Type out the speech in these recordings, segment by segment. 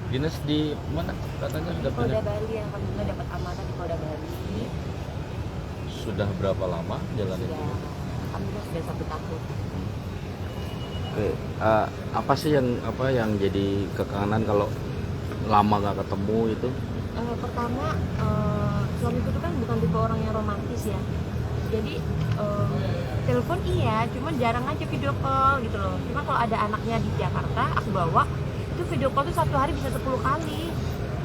Dinas di mana katanya Di sudah Polda pindah? Bali, alhamdulillah dapat amanah di Polda Bali. Sudah berapa lama jalan Sudah, itu? alhamdulillah sudah 1 tahun. Oke, apa sih yang jadi kekangenan kalau lama gak ketemu itu? Pertama, suamiku itu kan bukan tipe orang yang romantis ya. Jadi telepon iya, cuman jarang aja video call gitu loh. Cuma kalau ada anaknya di Jakarta, aku bawa, itu video call tuh 1 hari bisa 10 kali.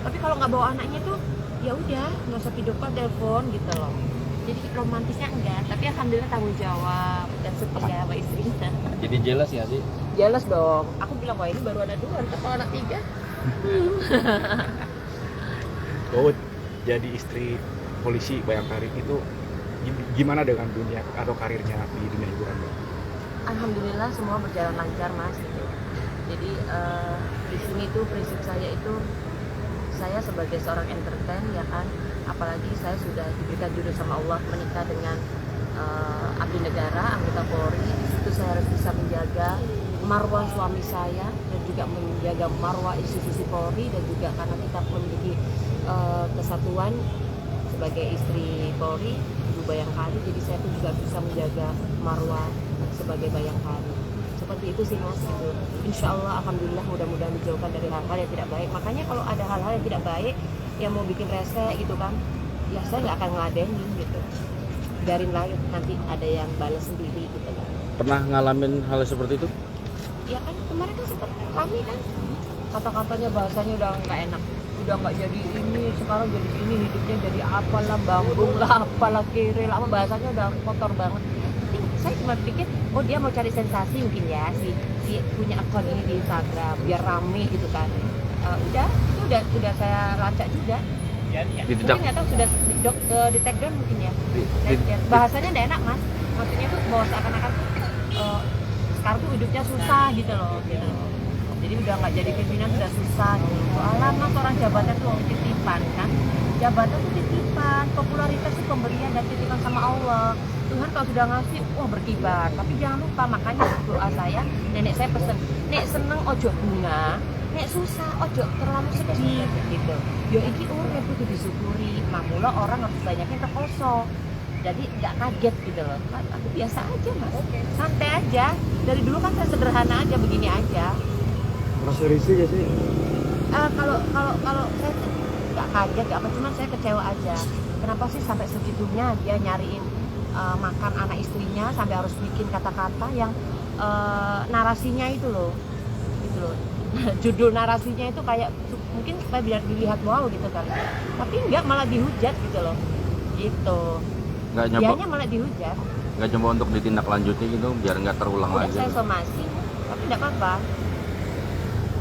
Tapi kalau nggak bawa anaknya tuh, ya udah nggak usah video call, telepon gitu loh. Jadi romantisnya enggak, tapi alhamdulillah tanggung jawab dan setia sama istrinya. Jadi jelas ya sih? Jelas dong. Aku bilang wah ini baru ada 2, ntar kalau anak 3. Oh, jadi istri polisi Bayangkari itu gimana dengan dunia atau karirnya di dunia hiburan, Mbak? Alhamdulillah semua berjalan lancar mas gitu. Jadi di sini tuh prinsip saya itu, saya sebagai seorang entertain ya kan, apalagi saya sudah diberikan jodoh sama Allah menikah dengan abdi negara, anggota Polri. Di situ saya harus bisa menjaga marwah suami saya dan juga menjaga marwah institusi Polri, dan juga karena kita memiliki kesatuan sebagai istri Polri, Ibu Bayangkari, jadi saya pun juga bisa menjaga marwah sebagai Bayangkari. Seperti itu sih mas gitu. Insya Allah alhamdulillah mudah-mudahan dijauhkan dari hal-hal yang tidak baik. Makanya kalau ada hal-hal yang tidak baik yang mau bikin rese gitu kan, ya saya nggak akan ngeladenin gitu, biarin lah nanti ada yang balas sendiri gitu kan. Pernah ngalamin hal seperti itu? Ya kan kemarin kan sempat kami kan kata-katanya, bahasanya udah nggak enak, udah nggak jadi ini, sekarang jadi ini, hidupnya jadi apalah, bambung lah, apalah, kiri lah, bahasanya udah kotor banget. Tapi saya cuma pikir, oh dia mau cari sensasi mungkin ya, si punya akun ini di Instagram biar rame gitu kan. Udah itu udah saya lacak juga. Mungkin nggak tahu sudah di take down mungkin ya. Bahasanya nggak enak mas, maksudnya tuh bahwa seakan-akan tuh sekarang tuh hidupnya susah gitu loh gitu. Jadi udah nggak jadi pimpinan udah susah gitu. Alah mas, orang jabatan tuh titipan kan, jabatan tuh titipan, popularitas tuh pemberian dan titipan sama Allah. Tuhan kalau sudah ngasih, wah berkibar. Tapi jangan lupa, makanya doa saya, nenek saya pesen, nek seneng ojo bunga, nek susah ojo terlalu sedih gitu. Yo iki urip kudu disyukuri, mamula orang harus banyaknya terkoso. Jadi nggak kaget gitu loh. Aku biasa aja mas, santai aja. Dari dulu kan saya sederhana aja, begini aja. Merasa risih ya sih? Kalau saya tuh nggak kaget, nggak apa, cuman saya kecewa aja. Kenapa sih sampai segitunya dia nyariin makan anak istrinya, sampai harus bikin kata-kata yang narasinya itu loh, gitu loh. Judul narasinya itu kayak mungkin supaya biar dilihat wow gitu kan. Tapi enggak, malah dihujat gitu loh. Gitu. Nggak nyoba, Dianya malah dihujat. nggak coba untuk ditindaklanjuti gitu biar nggak terulang Udah lagi? saya somasi, tapi enggak apa-apa.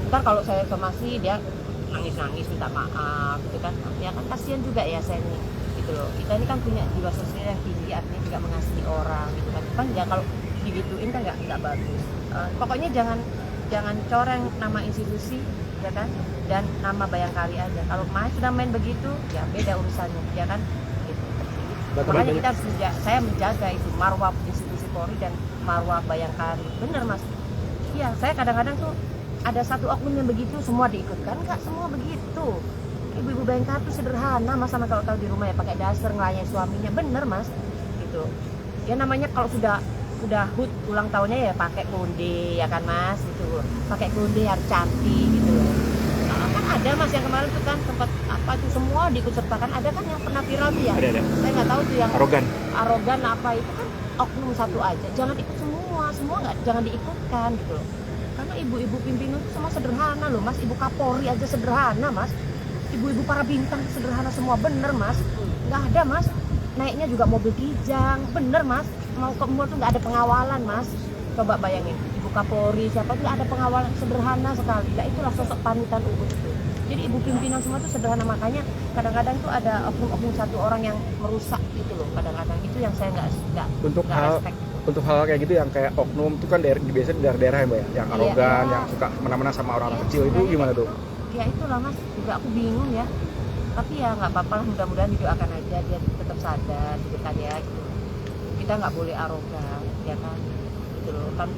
Ntar kalau saya somasi dia nangis-nangis minta maaf gitu kan, ya kan kasihan juga ya saya nih gitu loh. Kita ini kan punya jiwa sosial yang tinggi, artinya juga mengasihi orang gitu kan ya, kalau digituin kan nggak bagus. Pokoknya jangan coreng nama institusi ya kan, dan nama Bayangkari aja. Kalau sudah main begitu ya beda urusannya ya kan gitu. Makanya kita harus saya menjaga itu marwah institusi Polri dan marwah Bayangkari. Bener mas, iya saya kadang-kadang tuh ada satu oknum yang begitu semua diikutkan, nggak semua begitu. Ibu-ibu Bayangkari tuh sederhana mas, sama kalau tahu di rumah ya pakai dasar ngelayani suaminya, bener mas gitu. Ya namanya kalau sudah HUT ulang tahunnya ya pakai konde ya kan mas gitu, pakai konde harus cantik gitu loh. Nah, kan ada mas yang kemarin tuh kan tempat apa tuh semua diikut sertakan, ada kan yang pernah viral tuh ya, Ada. saya nggak tahu tuh yang Arogan. apa itu kan, oknum satu aja, jangan ikut semua nggak, jangan diikutkan gitu loh. Karena ibu-ibu pimpinan itu semua sederhana loh mas, ibu Kapolri aja sederhana mas, ibu-ibu para bintang sederhana semua, bener mas, nggak ada mas, naiknya juga mobil kijang, bener mas, mau ke mall tuh nggak ada pengawalan mas, coba bayangin, ibu Kapolri siapa tuh nggak ada pengawalan, sederhana sekali. Nah itulah sosok panutan itu. Jadi ibu pimpinan semua tuh sederhana, makanya kadang-kadang tuh ada oknum-oknum satu orang yang merusak gitu loh, kadang-kadang itu yang saya nggak Untuk respect. Untuk hal kayak gitu yang kayak oknum itu kan biasanya di daerah-daerah ya Mbak ya, yang arogan, Iya. yang suka menang-menang sama orang-orang kecil, itu gimana tuh? Ya itulah mas, juga aku bingung ya. Tapi ya nggak apa-apa lah, mudah-mudahan didoakan aja dia tetap sadar gitu kan ya gitu. Kita nggak boleh arogan ya kan gitu loh kan,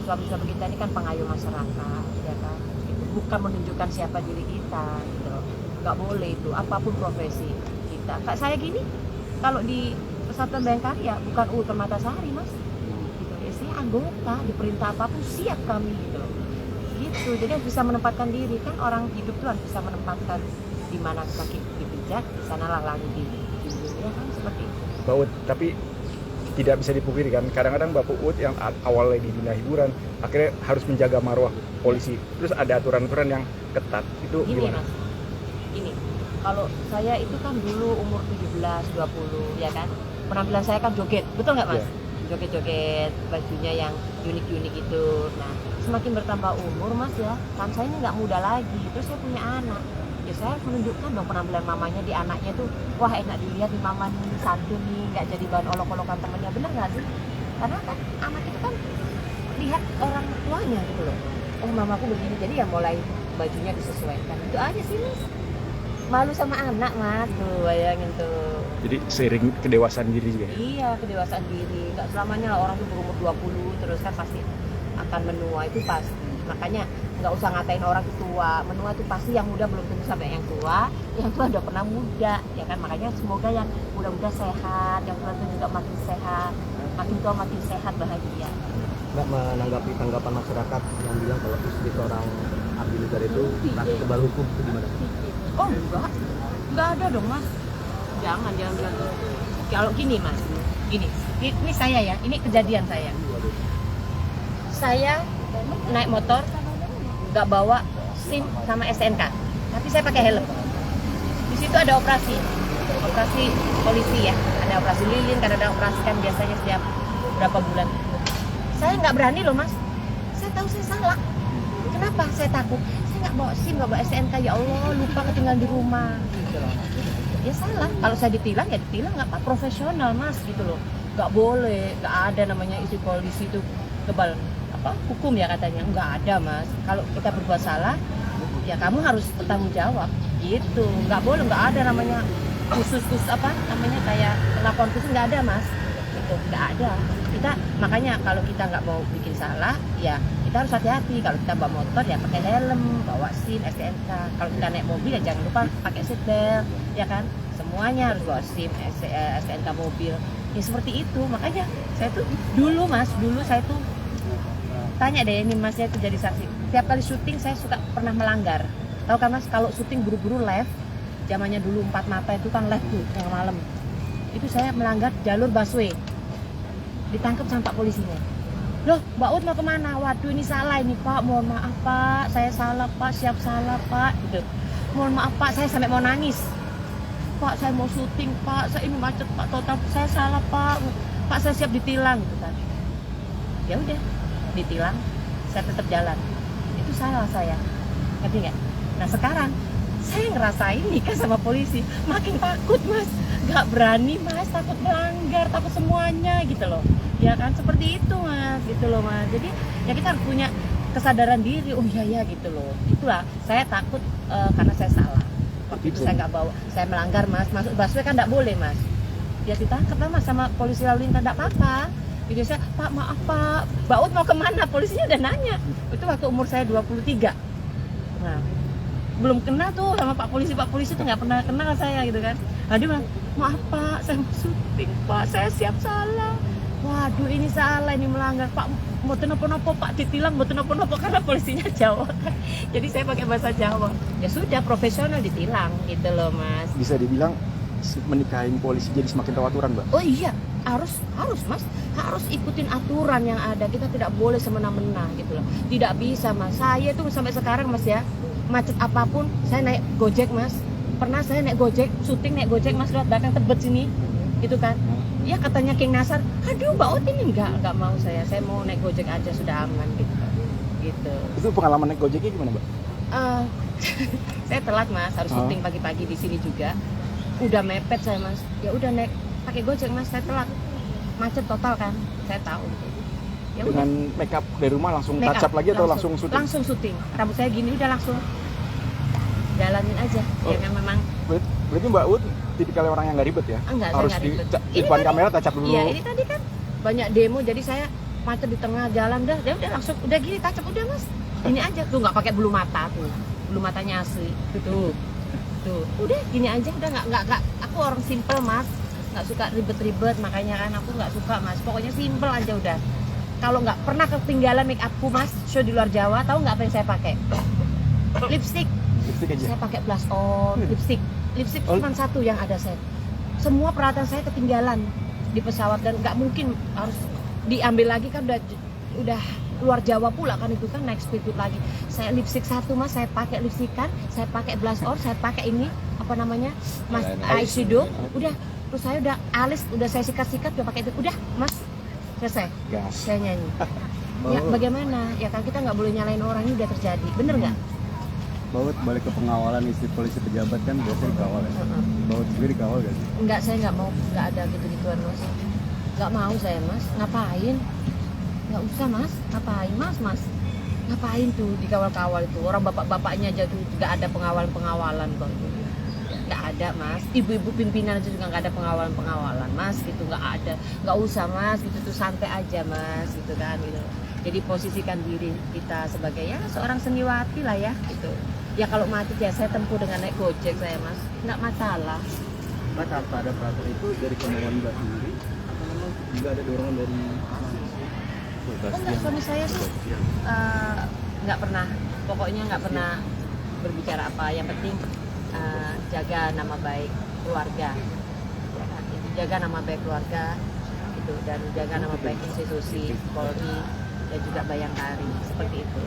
suami-suami kita ini kan pengayuh masyarakat ya kan gitu. bukan menunjukkan siapa diri kita gitu loh. Nggak boleh itu, apapun profesi kita. Kayak saya gini, kalau di Persatuan Bayangkarya bukan Permatasari mas, gitu. Ya, saya anggota, diperintah apapun siap kami gitu loh. Gitu, jadi harus bisa menempatkan diri kan, orang hidup tuh harus bisa menempatkan di mana kaki dipijak, di sanalah langit dijunjung, ya kan seperti itu. Mbak Ut, tapi tidak bisa dipungkiri kan, kadang-kadang Mbak Ut yang awalnya di dunia hiburan akhirnya harus menjaga marwah polisi, terus ada aturan-aturan yang ketat, itu Gini gimana? mas, ini kalau saya itu kan dulu umur 17, 20 ya kan, penampilan saya kan joget, betul nggak mas? Iya. Joget-joget, bajunya yang unik-unik itu. Nah semakin bertambah umur mas ya, kan saya ini nggak muda lagi, terus saya punya anak, ya saya harus menunjukkan dong penampilan mamanya di anaknya tuh, wah enak dilihat di mama nih, santun nih, nggak jadi bahan olok-olokan temennya, bener nggak sih? Karena kan anak itu kan lihat orang tuanya gitu loh, oh mamaku begini, jadi ya mulai bajunya disesuaikan, itu aja sih mas. Malu sama anak mas, tuh bayangin tuh. Jadi seiring kedewasaan diri juga ya? Iya, kedewasaan diri. Nggak selamanya lah orang tuh berumur 20 terus kan pasti akan menua, itu pasti. Makanya nggak usah ngatain orang tua. Menua itu pasti, yang muda belum tentu sampai yang tua udah pernah muda, ya kan. Makanya semoga yang muda-muda sehat, yang tua juga makin sehat, makin tua makin sehat, bahagia. Mbak menanggapi tanggapan masyarakat yang bilang kalau istri seorang abdi negara itu takut kebal hukum, itu gimana? Oh enggak ada dong mas. Jangan bilang. Kalau gini mas, gini, ini saya ya, ini kejadian saya. Saya naik motor, nggak bawa SIM sama SNK, tapi saya pakai helm. Di situ ada operasi polisi ya, ada operasi lilin, karena ada operasi kan biasanya setiap berapa bulan. Saya nggak berani loh mas, saya tahu saya salah. Kenapa? Saya takut. Saya nggak bawa SIM, nggak bawa SNK, ya Allah lupa ketinggalan di rumah. Gitu loh. Ya salah. Kalau saya ditilang ya ditilang, nggak apa, profesional mas gitu loh. Nggak boleh, nggak ada namanya isi polisi itu kebal hukum ya katanya, nggak ada mas. Kalau kita berbuat salah ya kamu harus bertanggung jawab gitu, nggak boleh, nggak ada namanya khusus kayak lapor khusus, nggak ada mas, gitu, nggak ada. Kita makanya kalau kita nggak mau bikin salah ya kita harus hati-hati. Kalau kita bawa motor ya pakai helm, bawa SIM, STNK. Kalau kita naik mobil ya jangan lupa pakai seatbelt, ya kan, semuanya harus bawa SIM, STNK mobil ya, seperti itu. Makanya saya tuh dulu saya tuh tanya deh, ini masnya itu jadi saksi. Tiap kali syuting saya suka pernah melanggar. Tahu kan mas, kalau syuting buru-buru live, zamannya dulu 4 mata itu kan live tuh yang malam. Itu saya melanggar jalur busway. Ditangkap sama Pak polisinya. Loh, Mbak Ut mau kemana? Waduh ini salah ini Pak, mohon maaf Pak, saya salah Pak, siap salah Pak. Gitu. Mohon maaf Pak, saya sampai mau nangis. Pak, saya mau syuting Pak, saya ini macet Pak, total saya salah Pak. Pak, saya siap ditilang gitu kan. Ya udah, ditilang, saya tetap jalan. Itu salah saya, ngerti nggak? Nah sekarang saya ngerasain nikah sama polisi, makin takut mas, nggak berani mas, takut melanggar, takut semuanya gitu loh, ya kan, seperti itu mas, gitu loh mas. Jadi ya kita harus punya kesadaran diri, oh iya gitu loh. Itulah saya takut karena saya salah. Waktu itu saya nggak bawa, saya melanggar mas, masuk busway kan nggak boleh mas. Ya ditangkap lah mas sama polisi lalu lintas, nggak apa-apa. Jadi saya, Pak maaf Pak, Mbak Ut mau kemana? Polisinya udah nanya. Itu waktu umur saya 23. Nah, belum kenal tuh sama Pak Polisi tuh nggak pernah kenal saya gitu kan. Nah dia bilang, maaf Pak, saya mau syuting Pak, saya siap salah. Waduh ini salah, ini melanggar Pak, mau nopo Pak, ditilang mau nopo karena polisinya Jawa kan. Jadi saya pakai bahasa Jawa. Ya sudah, profesional ditilang gitu loh mas. Bisa dibilang menikahin polisi jadi semakin tahu aturan mbak? Oh iya, harus mas, harus ikutin aturan yang ada. Kita tidak boleh semena-mena gitu loh. Tidak bisa mas. Saya tuh sampai sekarang mas ya, macet apapun saya naik Gojek mas. Pernah saya naik Gojek, syuting naik Gojek mas, lewat belakang Tebet sini, gitu kan. Ya katanya King Nasar, aduh Mbak Ut ini enggak mau saya mau naik Gojek aja sudah aman gitu. Gitu. Itu pengalaman naik Gojeknya gimana mbak? Saya telat mas, harus syuting pagi-pagi di sini juga. Udah mepet saya mas, ya udah naik pakai Gojek mas, saya telat, macet total kan, saya tahu. Ya dengan udah. make up dari rumah langsung Make touch up up, lagi atau langsung syuting? Langsung syuting, rambut saya gini udah langsung jalanin aja. Ya kan memang. Berarti Mbak Ut tipikal orang yang nggak ribet ya? Enggak, harus saya nggak ribet. di depan kamera touch up dulu. Iya ini tadi kan banyak demo, jadi saya macet di tengah jalan udah langsung udah gini touch up udah mas. Ini aja tuh nggak pakai bulu mata tuh, bulu matanya asli. Tuh, udah gini aja udah nggak. Aku orang simple mas, nggak suka ribet-ribet, makanya kan aku nggak suka mas. Pokoknya simple aja udah. Kalau nggak pernah ketinggalan make upku mas, show di luar Jawa, tahu nggak apa yang saya pakai? Lipstick. Saya pakai blush on, lipstick cuma satu yang ada saya. Semua peralatan saya ketinggalan di pesawat dan nggak mungkin harus diambil lagi kan udah luar Jawa pula kan itu kan naik speedboat lagi. Saya lipstick satu mas, saya pakai lipstickan, saya pakai blush on, saya pakai ini apa namanya mas eyeshadow, udah terus saya udah alis udah saya sikat udah pakai itu udah mas selesai. Saya nyanyi. Ya bagaimana ya kan kita nggak boleh nyalain orang, ini udah terjadi bener nggak? Baut balik ke pengawalan istri polisi pejabat kan biasanya dikawal ya. Baut sendiri dikawal gak sih? Enggak, saya nggak mau, nggak ada gitu-gituan mas. Nggak mau saya mas, ngapain? Nggak usah mas, ngapain mas? Ngapain tuh dikawal-kawal itu? Orang bapak-bapaknya aja tuh nggak ada pengawalan kok. Nggak ada mas, ibu-ibu pimpinan aja juga nggak ada pengawalan mas gitu, nggak ada. Nggak usah mas, gitu tuh santai aja mas gitu kan gitu. Jadi posisikan diri kita sebagai ya seorang seniwati lah ya gitu. Ya kalau mati ya saya tempuh dengan naik gojek saya mas, nggak masalah. Mbak tanpa ada peraturan itu dari kemauan Mbak sendiri atau memang juga ada dorongan dari Enggak, suami saya tuh nggak pernah, pokoknya nggak pernah berbicara apa. Yang penting jaga nama baik keluarga, ya kan? Jaga nama baik keluarga itu dan jaga nama baik institusi Polri dan juga Bayangkari seperti itu.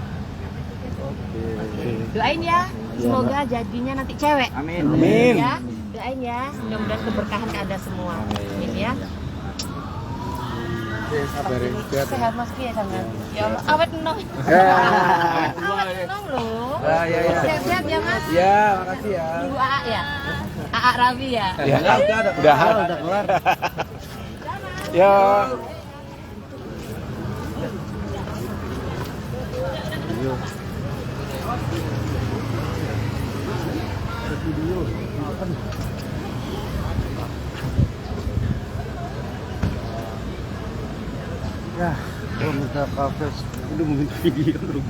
Doain ya, semoga jadinya nanti cewek. Amin. Ya, doain ya, mudah-mudahan keberkahan ke Anda semua. Amin ya. Sehat mas Ki ya sangat. Ya Allah, awet enong. Awet enong loh. Ya. Sehat-sehat ya mas. Ya, makasih ya. Ibu AA ya. AA Rabi ya. Ya, udah kelar. Ya. Ya, gua minta kafe. Udah mau minta video lu.